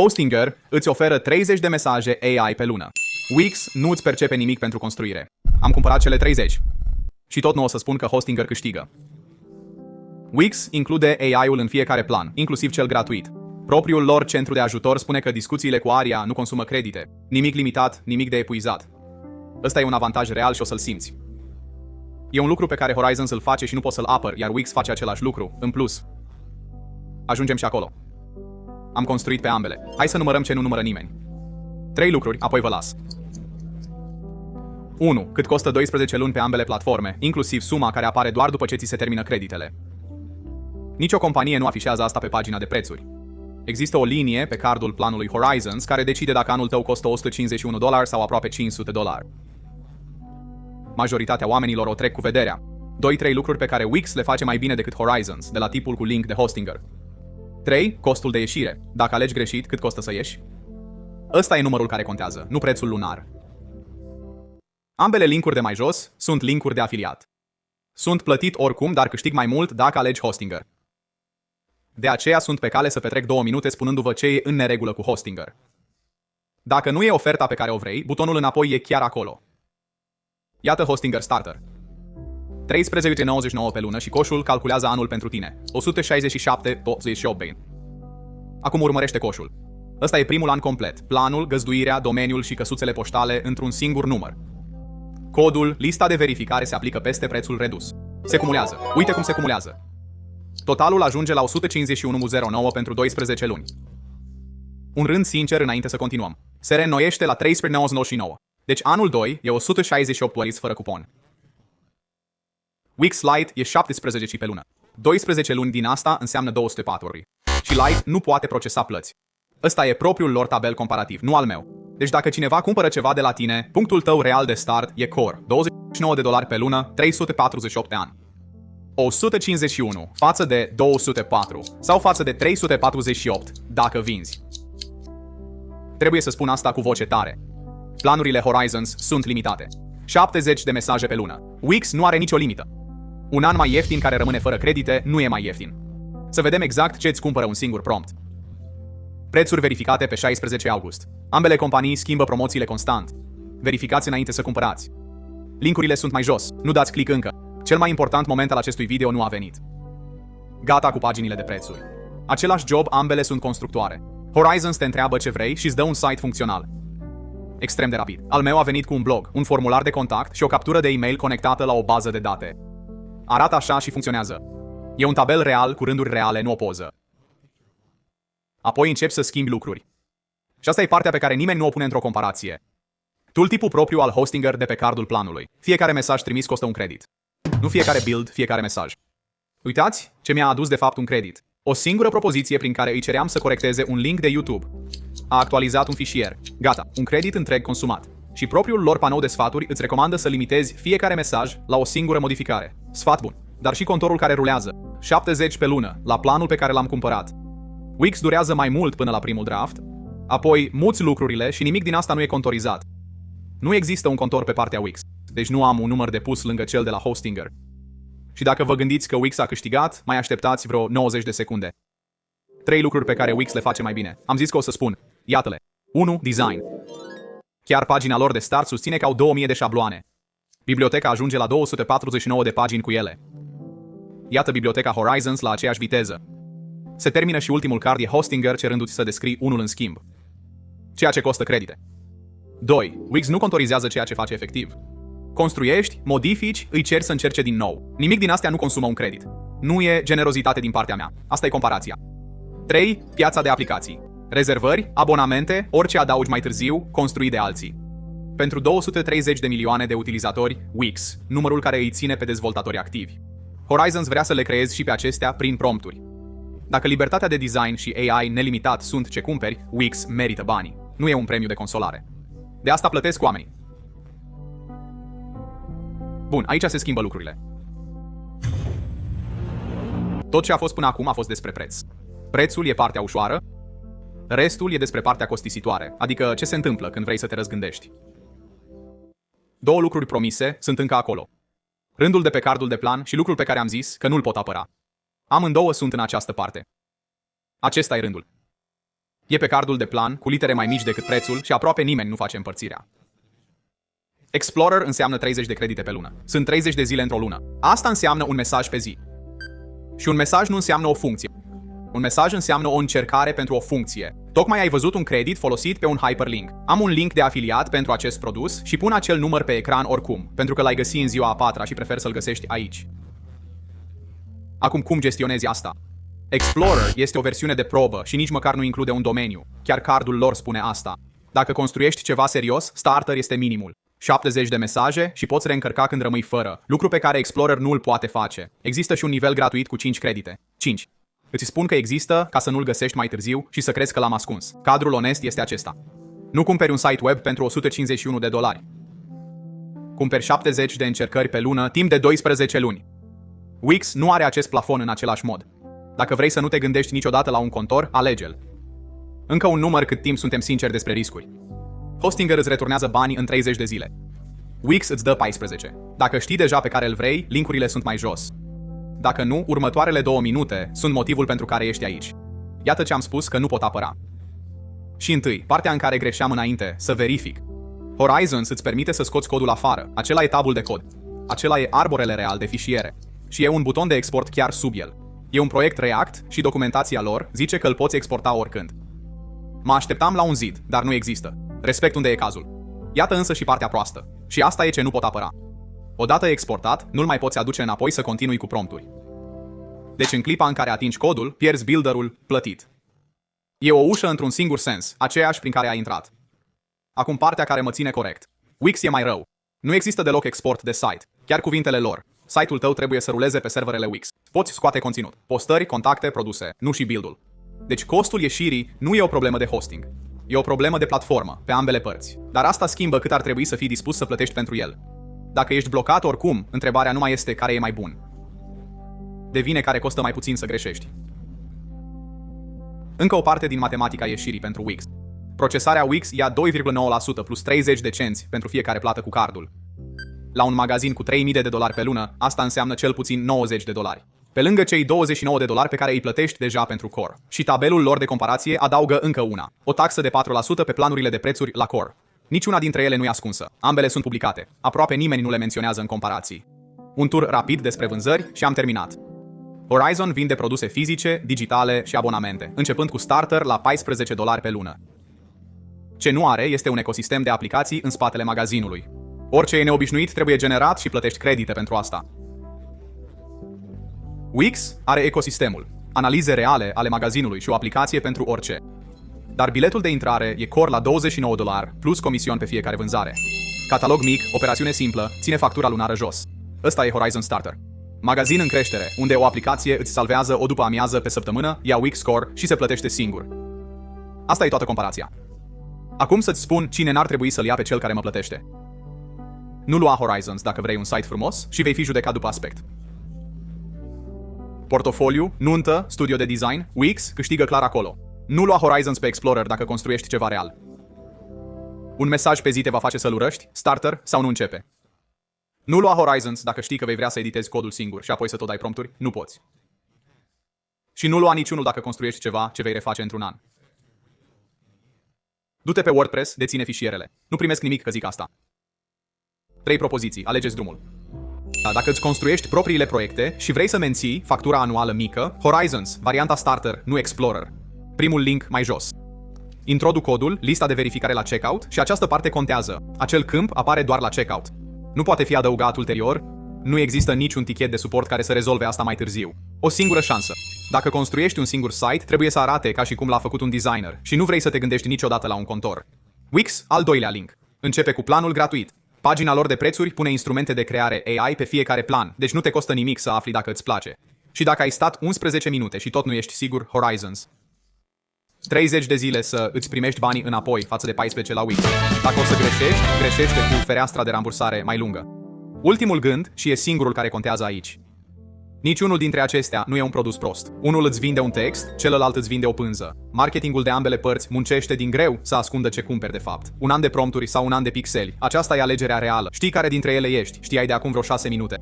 Hostinger îți oferă 30 de mesaje AI pe lună. Wix nu îți percepe nimic pentru construire. Am cumpărat cele 30. Și tot nu o să spun că Hostinger câștigă. Wix include AI-ul în fiecare plan, inclusiv cel gratuit. Propriul lor centru de ajutor spune că discuțiile cu Aria nu consumă credite. Nimic limitat, nimic de epuizat. Ăsta e un avantaj real și o să-l simți. E un lucru pe care Horizons îl face și nu poți să-l apăr, iar Wix face același lucru, în plus. Ajungem și acolo. Am construit pe ambele. Hai să numărăm ce nu numără nimeni. 3 lucruri, apoi vă las. 1. Cât costă 12 luni pe ambele platforme, inclusiv suma care apare doar după ce ți se termină creditele. Nici o companie nu afișează asta pe pagina de prețuri. Există o linie pe cardul planului Horizons care decide dacă anul tău costă $151 sau aproape $500. Majoritatea oamenilor o trec cu vederea. 2-3 lucruri pe care Wix le face mai bine decât Horizons, de la tipul cu link de Hostinger. 3. Costul de ieșire. Dacă alegi greșit, cât costă să ieși? Ăsta e numărul care contează, nu prețul lunar. Ambele linkuri de mai jos sunt linkuri de afiliat. Sunt plătit oricum, dar câștig mai mult dacă alegi Hostinger. De aceea sunt pe cale să petrec 2 minute spunându-vă ce e în neregulă cu Hostinger. Dacă nu e oferta pe care o vrei, butonul înapoi e chiar acolo. Iată Hostinger Starter. 13,99 pe lună și coșul calculează anul pentru tine. 167,88 bani. Acum urmărește coșul. Ăsta e primul an complet. Planul, găzduirea, domeniul și căsuțele poștale într-un singur număr. Codul, lista de verificare se aplică peste prețul redus. Se cumulează. Uite cum se cumulează. Totalul ajunge la 151,09 pentru 12 luni. Un rând sincer înainte să continuăm. Se reînnoiește la 13,99. Deci anul 2 e 168 $, fără cupon. Wix Lite e 17 pe lună. 12 luni din asta înseamnă 204 $. Și Lite nu poate procesa plăți. Ăsta e propriul lor tabel comparativ, nu al meu. Deci dacă cineva cumpără ceva de la tine, punctul tău real de start e Core. $29 pe lună, 348 de ani. 151 față de 204 sau față de 348 dacă vinzi. Trebuie să spun asta cu voce tare. Planurile Horizons sunt limitate. 70 de mesaje pe lună. Wix nu are nicio limită. Un an mai ieftin care rămâne fără credite nu e mai ieftin. Să vedem exact ce îți cumpără un singur prompt. Prețuri verificate pe 16 august. Ambele companii schimbă promoțiile constant. Verificați înainte să cumpărați. Linkurile sunt mai jos. Nu dați click încă. Cel mai important moment al acestui video nu a venit. Gata cu paginile de prețuri. Același job, ambele sunt constructoare. Horizons te întreabă ce vrei și îți dă un site funcțional. Extrem de rapid. Al meu a venit cu un blog, un formular de contact și o captură de e-mail conectată la o bază de date. Arată așa și funcționează. E un tabel real cu rânduri reale, nu o poză. Apoi începi să schimbi lucruri. Și asta e partea pe care nimeni nu o pune într-o comparație. Tooltip-ul propriu al Hostinger de pe cardul planului. Fiecare mesaj trimis costă un credit. Nu fiecare build, fiecare mesaj. Uitați ce mi-a adus de fapt un credit. O singură propoziție prin care îi ceream să corecteze un link de YouTube. A actualizat un fișier. Gata, un credit întreg consumat. Și propriul lor panou de sfaturi îți recomandă să limitezi fiecare mesaj la o singură modificare. Sfat bun. Dar și contorul care rulează. 70 pe lună, la planul pe care l-am cumpărat. Wix durează mai mult până la primul draft. Apoi muți lucrurile și nimic din asta nu e contorizat. Nu există un contor pe partea Wix. Deci nu am un număr de pus lângă cel de la Hostinger. Și dacă vă gândiți că Wix a câștigat, mai așteptați vreo 90 de secunde. 3 lucruri pe care Wix le face mai bine. Am zis că o să spun. Iată-le. 1. Design. Chiar pagina lor de start susține că au 2000 de șabloane. Biblioteca ajunge la 249 de pagini cu ele. Iată biblioteca Horizons la aceeași viteză. Se termină și ultimul card e Hostinger cerându-ți să descrii unul în schimb. Ceea ce costă credite. 2. Wix nu contorizează ceea ce face efectiv. Construiești, modifici, îi ceri să încerce din nou. Nimic din astea nu consumă un credit. Nu e generozitate din partea mea. Asta e comparația. 3. Piața de aplicații. Rezervări, abonamente, orice adaugi mai târziu, construit de alții. Pentru 230 de milioane de utilizatori, Wix, numărul care îi ține pe dezvoltatori activi. Horizons vrea să le creezi și pe acestea prin prompturi. Dacă libertatea de design și AI nelimitat sunt ce cumperi, Wix merită banii. Nu e un premiu de consolare. De asta plătesc oamenii. Bun, aici se schimbă lucrurile. Tot ce a fost până acum a fost despre preț. Prețul e partea ușoară, restul e despre partea costisitoare, adică ce se întâmplă când vrei să te răzgândești. 2 lucruri promise sunt încă acolo. Rândul de pe cardul de plan și lucrul pe care am zis că nu-l pot apăra. Amândouă sunt în această parte. Acesta e rândul. E pe cardul de plan, cu litere mai mici decât prețul și aproape nimeni nu face împărțirea. Explorer înseamnă 30 de credite pe lună. Sunt 30 de zile într-o lună. Asta înseamnă un mesaj pe zi. Și un mesaj nu înseamnă o funcție. Un mesaj înseamnă o încercare pentru o funcție. Tocmai ai văzut un credit folosit pe un hyperlink. Am un link de afiliat pentru acest produs și pun acel număr pe ecran oricum, pentru că l-ai găsit în ziua a patra și prefer să-l găsești aici. Acum, cum gestionezi asta? Explorer este o versiune de probă și nici măcar nu include un domeniu. Chiar cardul lor spune asta. Dacă construiești ceva serios, starter este minimul. 70 de mesaje și poți reîncărca când rămâi fără, lucru pe care Explorer nu îl poate face. Există și un nivel gratuit cu 5 credite. 5. Îți spun că există ca să nu-l găsești mai târziu și să crezi că l-am ascuns. Cadrul onest este acesta. Nu cumperi un site web pentru $151. Cumperi 70 de încercări pe lună, timp de 12 luni. Wix nu are acest plafon în același mod. Dacă vrei să nu te gândești niciodată la un contor, alege-l. Încă un număr cât timp suntem sinceri despre riscuri. Hostinger îți returnează banii în 30 de zile. Wix îți dă 14. Dacă știi deja pe care îl vrei, linkurile sunt mai jos. Dacă nu, următoarele 2 minute sunt motivul pentru care ești aici. Iată ce am spus că nu pot apăra. Și întâi, partea în care greșeam înainte, să verific. Horizons îți permite să scoți codul afară. Acela e tabul de cod. Acela e arborele real de fișiere. Și e un buton de export chiar sub el. E un proiect React și documentația lor zice că îl poți exporta oricând. Mă așteptam la un zid, dar nu există. Respect unde e cazul. Iată însă și partea proastă. Și asta e ce nu pot apăra. Odată exportat, nu-l mai poți aduce înapoi să continui cu prompturi. Deci în clipa în care atingi codul, pierzi builderul plătit. E o ușă într-un singur sens, aceeași prin care ai intrat. Acum partea care mă ține corect. Wix e mai rău. Nu există deloc export de site. Chiar cuvintele lor. Site-ul tău trebuie să ruleze pe serverele Wix. Poți scoate conținut, postări, contacte, produse, nu și build-ul. Deci costul ieșirii nu e o problemă de hosting. E o problemă de platformă, pe ambele părți. Dar asta schimbă cât ar trebui să fii dispus să plătești pentru el. Dacă ești blocat oricum, întrebarea nu mai este care e mai bun. Devine care costă mai puțin să greșești. Încă o parte din matematica ieșirii pentru Wix. Procesarea Wix ia 2,9% plus 30 de cenți pentru fiecare plată cu cardul. La un magazin cu $3.000 pe lună, asta înseamnă cel puțin $90. Pe lângă cei $29 pe care îi plătești deja pentru Core. Și tabelul lor de comparație adaugă încă una. O taxă de 4% pe planurile de prețuri la Core. Niciuna dintre ele nu e ascunsă. Ambele sunt publicate. Aproape nimeni nu le menționează în comparații. Un tur rapid despre vânzări și am terminat. Horizon vinde produse fizice, digitale și abonamente, începând cu starter la $14 pe lună. Ce nu are este un ecosistem de aplicații în spatele magazinului. Orice e neobișnuit trebuie generat și plătești credite pentru asta. Wix are ecosistemul, analize reale ale magazinului și o aplicație pentru orice. Dar biletul de intrare e Core la $29 plus comision pe fiecare vânzare. Catalog mic, operațiune simplă, ține factura lunară jos. Ăsta e Horizon Starter. Magazin în creștere, unde o aplicație îți salvează o după amiază pe săptămână, ia Wix Core și se plătește singur. Asta e toată comparația. Acum să-ți spun cine n-ar trebui să-l ia pe cel care mă plătește. Nu lua Horizons dacă vrei un site frumos și vei fi judecat după aspect. Portofoliu, nuntă, studio de design, Wix câștigă clar acolo. Nu lua Horizons pe Explorer dacă construiești ceva real. Un mesaj pe zi te va face să-l urăști, starter sau nu începe. Nu lua Horizons dacă știi că vei vrea să editezi codul singur și apoi să tot dai prompturi, nu poți. Și nu lua niciunul dacă construiești ceva ce vei reface într-un an. Du-te pe WordPress, deține fișierele. Nu primesc nimic că zic asta. 3 propoziții, alegeți drumul. Dacă îți construiești propriile proiecte și vrei să menții factura anuală mică, Horizons, varianta Starter, nu Explorer. Primul link mai jos. Introduc codul, lista de verificare la checkout și această parte contează. Acel câmp apare doar la checkout. Nu poate fi adăugat ulterior, nu există niciun tichet de suport care să rezolve asta mai târziu. O singură șansă. Dacă construiești un singur site, trebuie să arate ca și cum l-a făcut un designer și nu vrei să te gândești niciodată la un contor. Wix, al doilea link. Începe cu planul gratuit. Pagina lor de prețuri pune instrumente de creare AI pe fiecare plan, deci nu te costă nimic să afli dacă îți place. Și dacă ai stat 11 minute și tot nu ești sigur, Horizons. 30 de zile să îți primești banii înapoi față de 14 la Wix. Dacă o să greșești, greșește cu fereastra de rambursare mai lungă. Ultimul gând, și e singurul care contează aici. Niciunul dintre acestea nu e un produs prost. Unul îți vinde un text, celălalt îți vinde o pânză. Marketingul de ambele părți muncește din greu să ascundă ce cumperi de fapt. Un an de prompturi sau un an de pixeli. Aceasta e alegerea reală. Știi care dintre ele ești, știai de acum vreo 6 minute.